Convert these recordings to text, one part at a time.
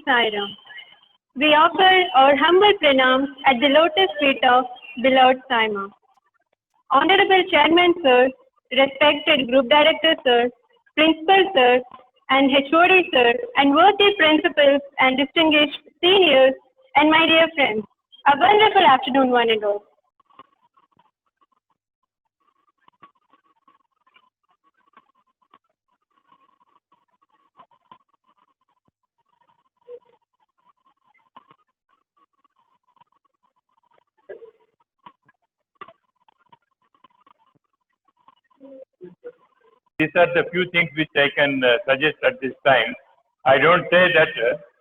Sai Ram. We offer our humble pranams at the lotus feet of beloved Saima. Honorable Chairman Sir, respected Group Director Sir, Principal Sir, and HOD Sir, and worthy principals and distinguished seniors, and my dear friends, a wonderful afternoon one and all. These are the few things which I can suggest at this time. I don't say that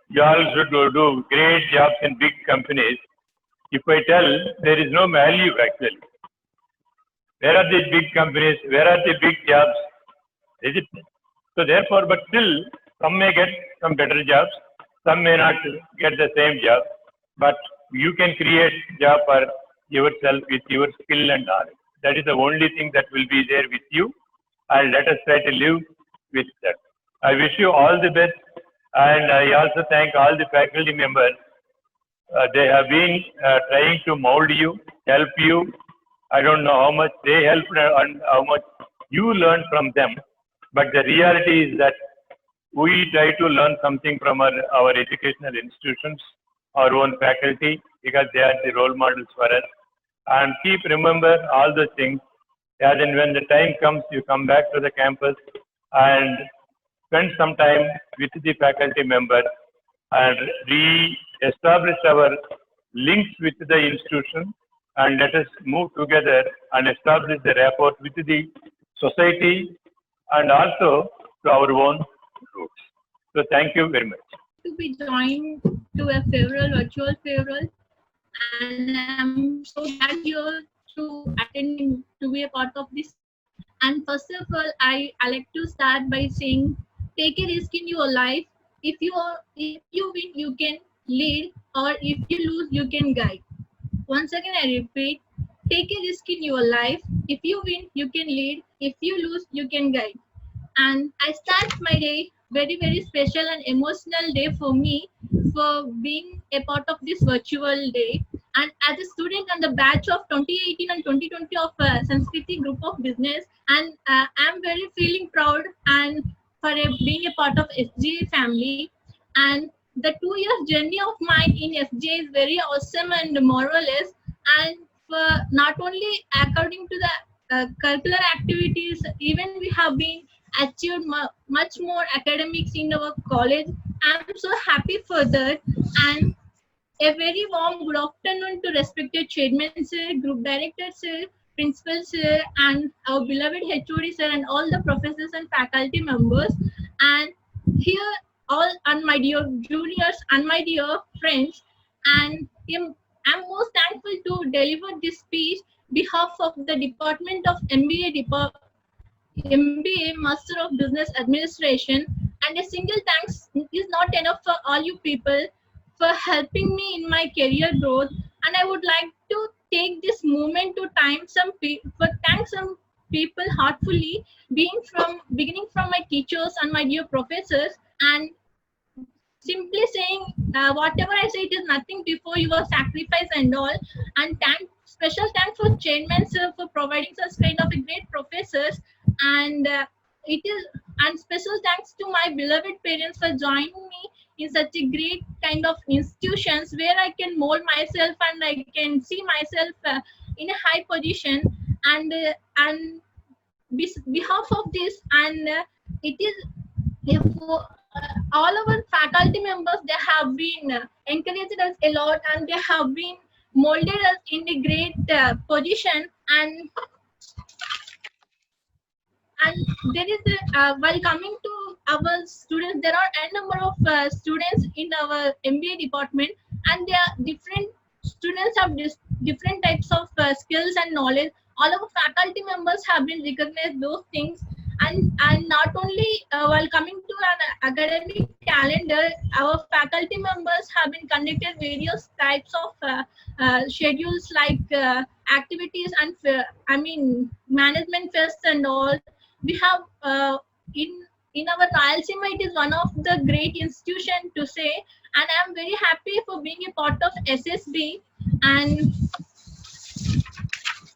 you all should do great jobs in big companies. If I tell, there is no value actually. Where are these big companies? Where are the big jobs? Is it? So therefore, but still, some may get some better jobs, some may not get the same job, but you can create job for yourself with your skill and knowledge. That is the only thing that will be there with you, and let us try to live with that. I wish you all the best, and I also thank all the faculty members. They have been trying to mold you, help you. I don't know how much they helped and how much you learn from them, but the reality is that we try to learn something from our educational institutions, our own faculty, because they are the role models for us. And keep remember all those things. As and when the time comes, you come back to the campus and spend some time with the faculty members and re-establish our links with the institution, and let us move together and establish the rapport with the society and also to our own roots. So thank you very much. To be joined to a virtual farewell, and I'm so glad you're to attend to be a part of this. And first of all, I like to start by saying, take a risk in your life. If you win, you can lead, or if you lose, you can guide. Once again, I repeat, take a risk in your life. If you win, you can lead. If you lose, you can guide. And I start my day very, very special and emotional day for me for being a part of this virtual day. And as a student on the batch of 2018 and 2020 of Sanskriti Group of Business, and I'm very feeling proud and for being a part of SGA family. And the 2 years journey of mine in SGA is very awesome and marvelous. And for not only according to the curricular activities, even we have been achieved much more academics in our college. I'm so happy for that. And a very warm good afternoon to respected chairman sir, group director sir, principal sir, and our beloved HOD sir, and all the professors and faculty members. And here all and my dear juniors and my dear friends. And I'm most thankful to deliver this speech behalf of the Department of MBA, Master of Business Administration, and a single thanks is not enough for all you people for helping me in my career growth. And I would like to take this moment to thank some people heartfully, beginning from my teachers and my dear professors, and simply saying whatever I say, it is nothing before your sacrifice and all. And special thanks for chairman sir for providing such kind of a great professors. And it is and special thanks to my beloved parents for joining me in such a great kind of institutions where I can mold myself and I can see myself in a high position. And behalf of this, and it is for all our faculty members, they have been encouraged us a lot, and they have been molded us in a great position. And there is while coming to our students, there are a number of students in our MBA department, and they are different students have different types of skills and knowledge. All our faculty members have been recognized those things. And not only while coming to an academic calendar, our faculty members have been conducted various types of schedules like activities and management fests and all. We have in our Rayalaseema, it is one of the great institution to say, and I'm very happy for being a part of SSB and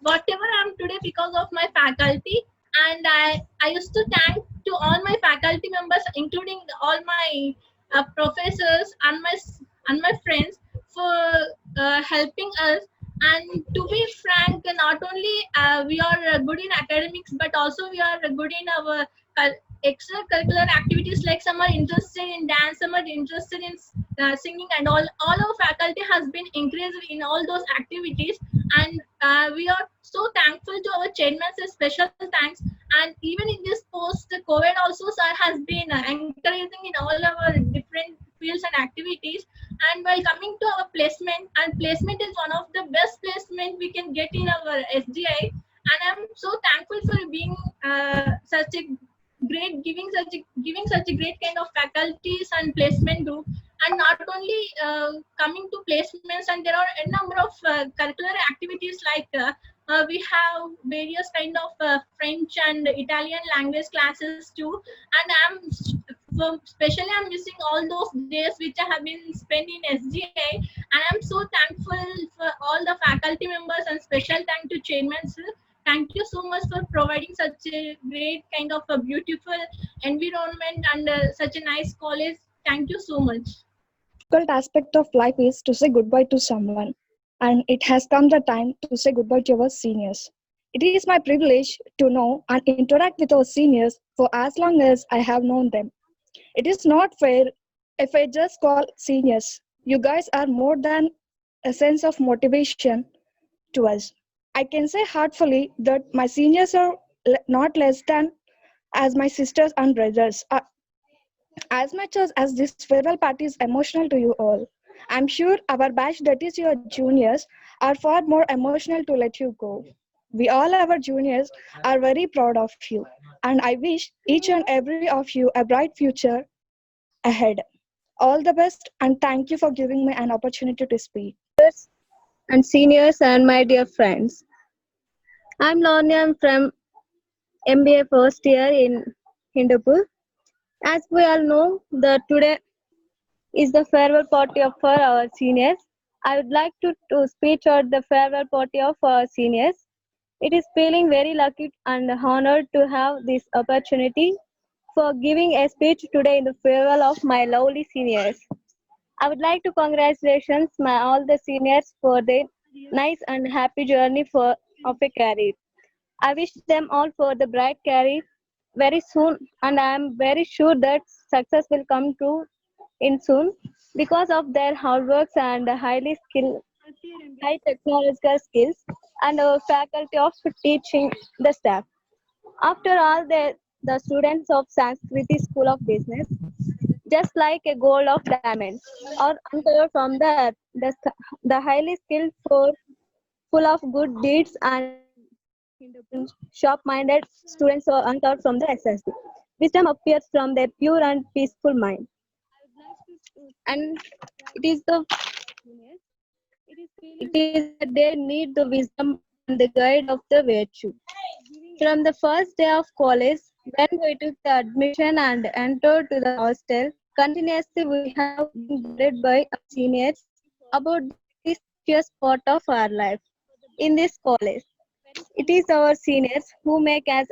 whatever I'm today because of my faculty. And I used to thank to all my faculty members, including all my professors and my friends for helping us. And to be frank, not only we are good in academics, but also we are good in our extracurricular activities. Like some are interested in dance, some are interested in singing, and all our faculty has been increased in all those activities. And we are so thankful to our chairman, sir, special thanks. And even in this post COVID also, sir has been encouraging in all our different fields and activities. And while coming to our placement, and placement is one of the best placement we can get in our SGI. And I'm so thankful for being such a great giving such a great kind of faculties and placement group. And not only coming to placements, and there are a number of curricular activities like we have various kind of French and Italian language classes too. And especially I'm missing all those days which I have been spent in SGA. And I'm so thankful for all the faculty members, and special thank to chairman, sir. Thank you so much for providing such a great kind of a beautiful environment and such a nice college. Thank you so much. Difficult aspect of life is to say goodbye to someone, and it has come the time to say goodbye to our seniors. It is my privilege to know and interact with our seniors for as long as I have known them. It is not fair if I just call seniors. You guys are more than a sense of motivation to us. I can say heartfully that my seniors are not less than as my sisters and brothers. As much as this farewell party is emotional to you all, I'm sure our batch, that is your juniors, are far more emotional to let you go. We all, our juniors, are very proud of you, and I wish each and every of you a bright future ahead. All the best, and thank you for giving me an opportunity to speak. And seniors and my dear friends. I'm Lorna. I'm from MBA first year in Hindupur. As we all know, that today is the farewell party for our seniors. I would like to speak at the farewell party of our seniors. It is feeling very lucky and honored to have this opportunity for giving a speech today in the farewell of my lovely seniors. I would like to congratulations all the seniors for their nice and happy journey of a career. I wish them all for the bright career very soon, and I am very sure that success will come true in soon because of their hard works and highly skilled, high technological skills, and our faculty of teaching the staff. After all, the students of Sanskriti School of Business, just like a gold of diamonds, are uncovered from the earth. The highly skilled for full of good deeds and sharp-minded students are uncovered from the SSD. Wisdom appears from their pure and peaceful mind. And it is that they need the wisdom and the guide of the virtue. From the first day of college, when we took the admission and entered to the hostel, continuously we have been guided by our seniors about this precious part of our life in this college. It is our seniors who make us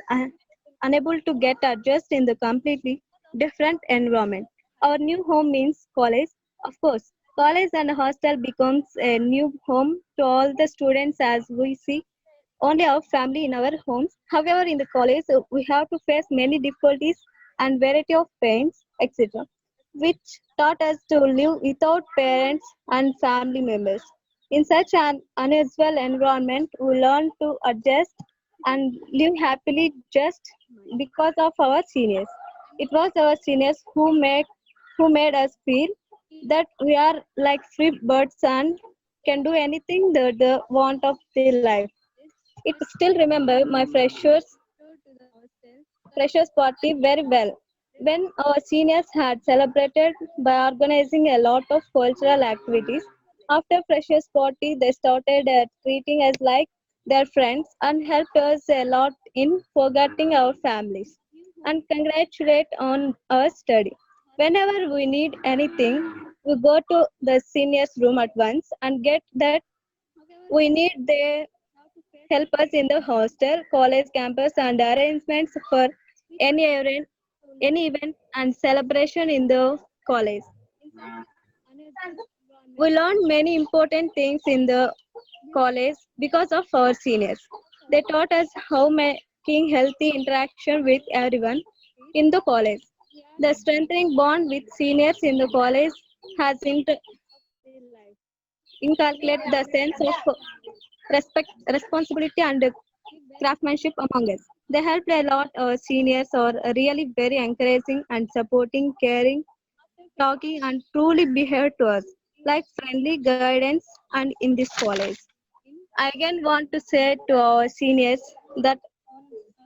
unable to get adjust in the completely different environment. Our new home means college. Of course, college and hostel becomes a new home to all the students as we see only our family in our homes. However, in the college, we have to face many difficulties and variety of pains, etc., which taught us to live without parents and family members. In such an unusual environment, we learn to adjust and live happily just because of our seniors. It was our seniors who made us feel that we are like free birds and can do anything the want of their life. It still remember my freshers party very well. When our seniors had celebrated by organizing a lot of cultural activities, after freshers party they started treating us like their friends and helped us a lot in forgetting our families. and congratulate on our study. Whenever we need anything, we go to the seniors room at once and get that we need their help us in the hostel, college campus, and arrangements for any event, any event and celebration in the college. We learned many important things in the college because of our seniors. They taught us how making healthy interaction with everyone in the college. The strengthening bond with seniors in the college has inculcated the sense of respect, responsibility, and craftsmanship among us. They helped a lot. Our seniors are really very encouraging and supporting, caring, talking, and truly behave to us like friendly guidance and in this college. I again want to say to our seniors that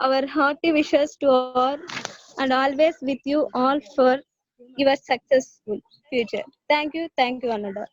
our hearty wishes to all and always with you all for your successful future. Thank you, Ananda.